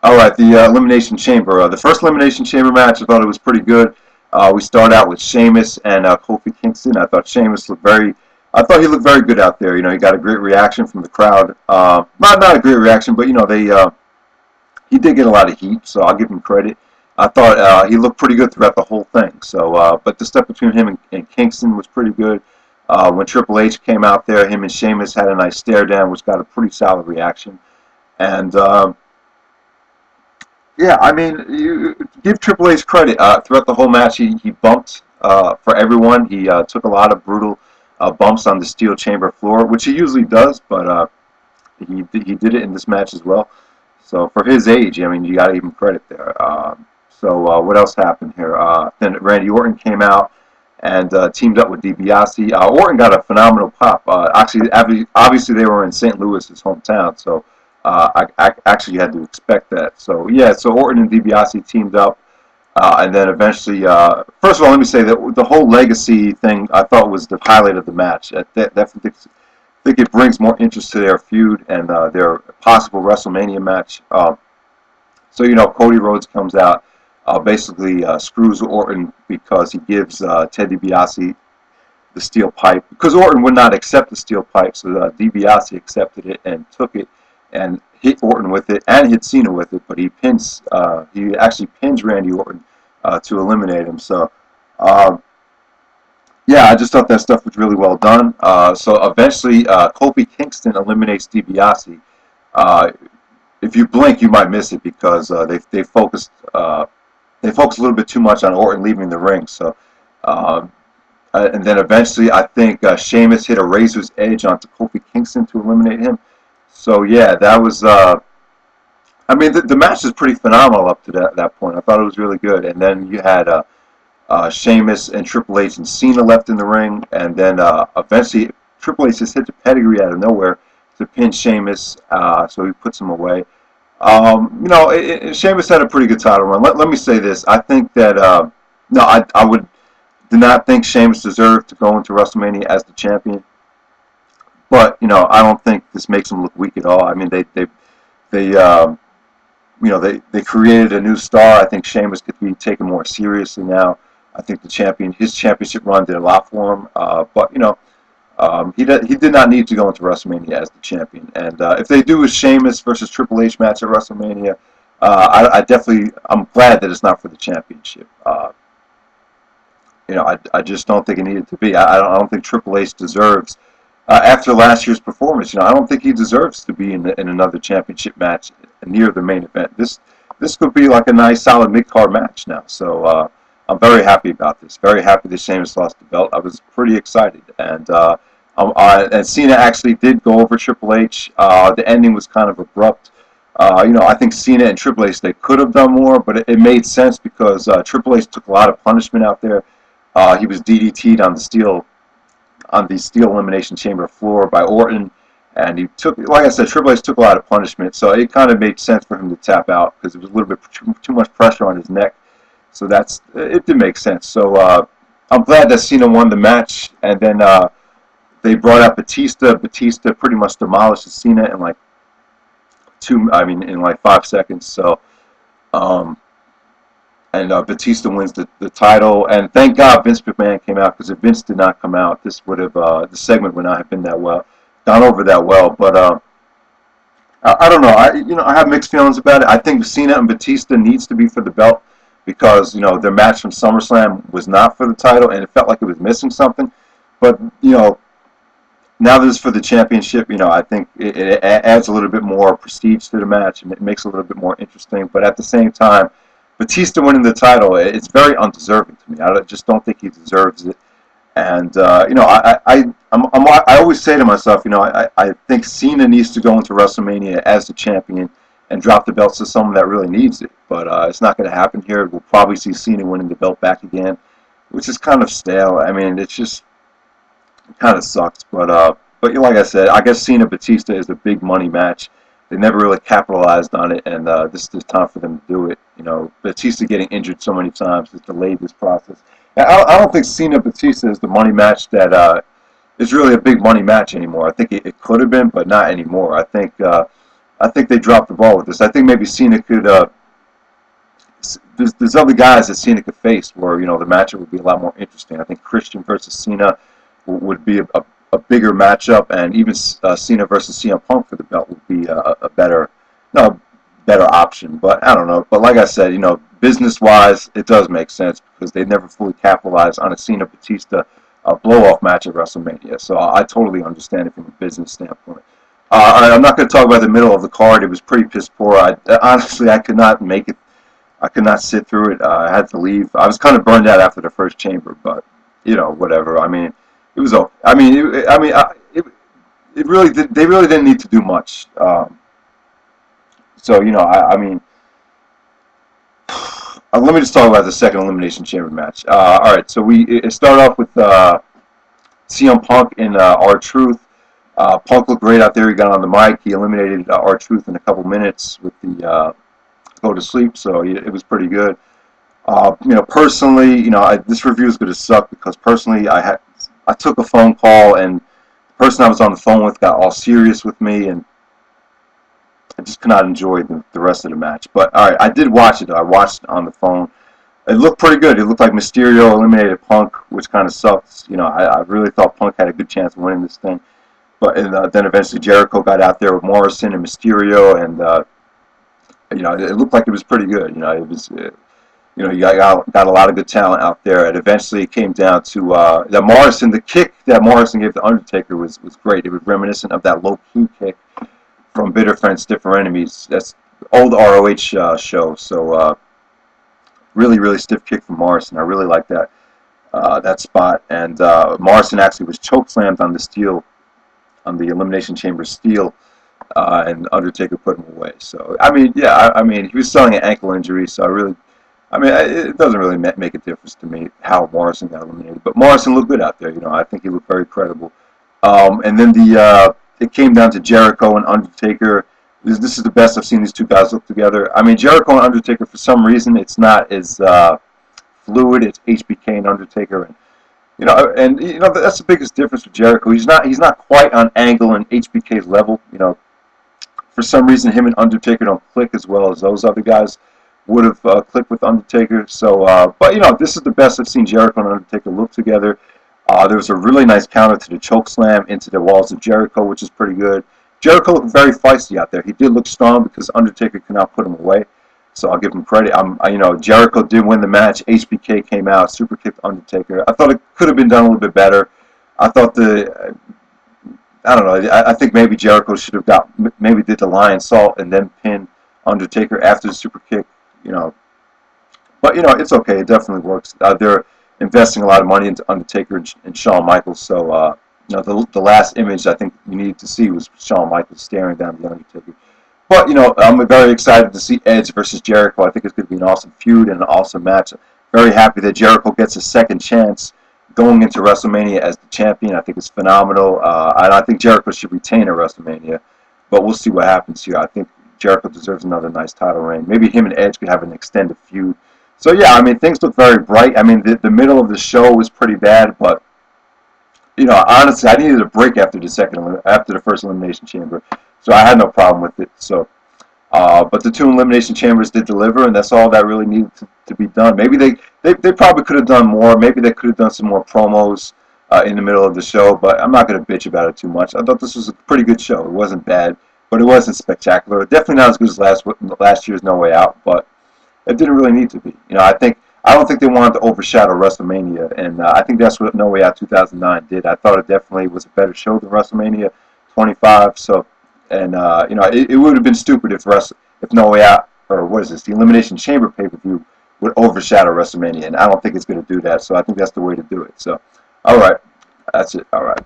All right, the Elimination Chamber. The first Elimination Chamber match, I thought it was pretty good. We start out with Sheamus and Kofi Kingston. I thought Sheamus looked very, I thought he looked very good out there. You know, he got a great reaction from the crowd. Not a great reaction, but you know, he did get a lot of heat, so I'll give him credit. I thought he looked pretty good throughout the whole thing. So, but the stuff between him and Kingston was pretty good. When Triple H came out there, him and Sheamus had a nice stare down, which got a pretty solid reaction. And yeah, I mean, you give Triple H credit. Throughout the whole match, he bumped for everyone. He took a lot of brutal bumps on the steel chamber floor, which he usually does, but he did it in this match as well. So for his age, I mean, you got to give him credit there. So what else happened here? Then Randy Orton came out and teamed up with DeBiase. Orton got a phenomenal pop. Actually, obviously they were in St. Louis, his hometown, so I actually had to expect that. So yeah, so Orton and DiBiase teamed up, and then eventually, first of all, let me say that the whole legacy thing I thought was the highlight of the match. I definitely think it brings more interest to their feud and their possible WrestleMania match. So you know, Cody Rhodes comes out, basically screws Orton because he gives Ted DiBiase the steel pipe, because Orton would not accept the steel pipe, so DiBiase accepted it and took it and hit Orton with it and hit Cena with it, but he actually pins Randy Orton to eliminate him. So yeah, I just thought that stuff was really well done. So eventually Kofi Kingston eliminates DiBiase. If you blink, you might miss it because they focused a little bit too much on Orton leaving the ring. So and then eventually I think Sheamus hit a razor's edge onto Kofi Kingston to eliminate him. So yeah, that was. I mean, the match was pretty phenomenal up to that point. I thought it was really good. And then you had Sheamus and Triple H and Cena left in the ring, and then eventually Triple H just hit the pedigree out of nowhere to pin Sheamus, so he puts him away. You know, Sheamus had a pretty good title run. Let me say this: I think that no, I did not think Sheamus deserved to go into WrestleMania as the champion. But you know, I don't think this makes him look weak at all. I mean, you know, they created a new star. I think Sheamus could be taken more seriously now. I think his championship run did a lot for him. But you know, he did not need to go into WrestleMania as the champion. And if they do a Sheamus versus Triple H match at WrestleMania, I'm glad that it's not for the championship. You know, I just don't think it needed to be. I don't think Triple H deserves. After last year's performance, you know, I don't think he deserves to be in another championship match near the main event. This could be like a nice, solid mid-card match now. So I'm very happy about this. Very happy that Sheamus lost the belt. I was pretty excited, and Cena actually did go over Triple H. The ending was kind of abrupt. You know, I think Cena and Triple H, they could have done more, but it made sense because Triple H took a lot of punishment out there. He was DDT'd on the steel elimination chamber floor by Orton, and he took, like I said, Triple H took a lot of punishment, so it kind of made sense for him to tap out because it was a little bit too much pressure on his neck. So it did make sense. So I'm glad that Cena won the match, and then they brought out Batista. Batista pretty much demolished Cena in like in like 5 seconds. So and Batista wins the title, and thank God Vince McMahon came out, because if Vince did not come out, this would have the segment would not have been gone over that well. But I don't know. I have mixed feelings about it. I think Cena and Batista needs to be for the belt because you know their match from SummerSlam was not for the title, and it felt like it was missing something. But you know, now that it's for the championship, you know, I think it adds a little bit more prestige to the match, and it makes it a little bit more interesting. But at the same time, Batista winning the title, it's very undeserving to me. I just don't think he deserves it. And you know, I always say to myself, you know, I think Cena needs to go into WrestleMania as the champion and drop the belts to someone that really needs it. But it's not going to happen here. We'll probably see Cena winning the belt back again, which is kind of stale. I mean, it kind of sucks. But like I said, I guess Cena Batista is a big money match. They never really capitalized on it, and this is time for them to do it. You know, Batista getting injured so many times has delayed this process. I don't think Cena Batista is the money match that is really a big money match anymore. I think it could have been, but not anymore. I think I think they dropped the ball with this. I think maybe Cena could. There's other guys that Cena could face where the matchup would be a lot more interesting. I think Christian versus Cena would be a bigger matchup, and even Cena versus CM Punk for the belt would be a better option. But I don't know. But like I said, business wise, it does make sense because they never fully capitalized on a Cena Batista blow off match at WrestleMania. So I totally understand it from a business standpoint. I'm not going to talk about the middle of the card. It was pretty piss poor. Honestly, I could not make it. I could not sit through it. I had to leave. I was kind of burned out after the first chamber, but whatever. I mean, it was okay. It really did. They really didn't need to do much. So I mean, let me just talk about the second Elimination Chamber match. All right, so it started off with CM Punk and R-Truth. Punk looked great out there. He got on the mic. He eliminated R-Truth in a couple minutes with the go to sleep. So it was pretty good. Personally, this review is going to suck because personally, I took a phone call and the person I was on the phone with got all serious with me, and I just could not enjoy the rest of the match. But all right, I did watch it. I watched it on the phone. It looked pretty good. It looked like Mysterio eliminated Punk, which kind of sucks. I really thought Punk had a good chance of winning this thing. But then eventually Jericho got out there with Morrison and Mysterio, and it looked like it was pretty good. It was. You got a lot of good talent out there, and eventually it came down to the kick that Morrison gave to Undertaker was great. It was reminiscent of that low-key kick from Bitter Friends, Different Enemies. That's old ROH show. So really, really stiff kick from Morrison. I really like that spot. And Morrison actually was chokeslammed on the steel, on the Elimination Chamber steel, and Undertaker put him away. So I mean, he was selling an ankle injury, so it doesn't really make a difference to me how Morrison got eliminated. But Morrison looked good out there. I think he looked very credible. And then it came down to Jericho and Undertaker. This is the best I've seen these two guys look together. Jericho and Undertaker, for some reason, it's not as fluid. It's HBK and Undertaker, and that's the biggest difference with Jericho. He's not quite on Angle and HBK's level. For some reason, him and Undertaker don't click as well as those other guys would have clicked with Undertaker. So, but this is the best I've seen Jericho and Undertaker look together. There was a really nice counter to the choke slam into the walls of Jericho, which is pretty good. Jericho looked very feisty out there. He did look strong because Undertaker could not put him away. So I'll give him credit. Jericho did win the match. HBK came out, super kicked Undertaker. I thought it could have been done a little bit better. I thought I don't know. I think maybe Jericho should have maybe did the lion salt and then pin Undertaker after the super kick. But it's okay. It definitely works. They're investing a lot of money into Undertaker and Shawn Michaels. So the last image I think you needed to see was Shawn Michaels staring down the Undertaker. But I'm very excited to see Edge versus Jericho. I think it's going to be an awesome feud and an awesome match. Very happy that Jericho gets a second chance going into WrestleMania as the champion. I think it's phenomenal. And I think Jericho should retain at WrestleMania. But we'll see what happens here. I think Jericho deserves another nice title reign. Maybe him and Edge could have an extended feud. So yeah, things look very bright. The middle of the show was pretty bad, but honestly, I needed a break after the first Elimination Chamber, so I had no problem with it. So, but the two Elimination Chambers did deliver, and that's all that really needed to be done. Maybe they probably could have done more. Maybe they could have done some more promos in the middle of the show, but I'm not going to bitch about it too much. I thought this was a pretty good show. It wasn't bad, but it wasn't spectacular. Definitely not as good as last year's No Way Out, but it didn't really need to be. I don't think they wanted to overshadow WrestleMania, and I think that's what No Way Out 2009 did. I thought it definitely was a better show than WrestleMania 25. So, and it would have been stupid if No Way Out, or what is this, the Elimination Chamber pay-per-view would overshadow WrestleMania, and I don't think it's going to do that. So I think that's the way to do it. So, all right, that's it. All right.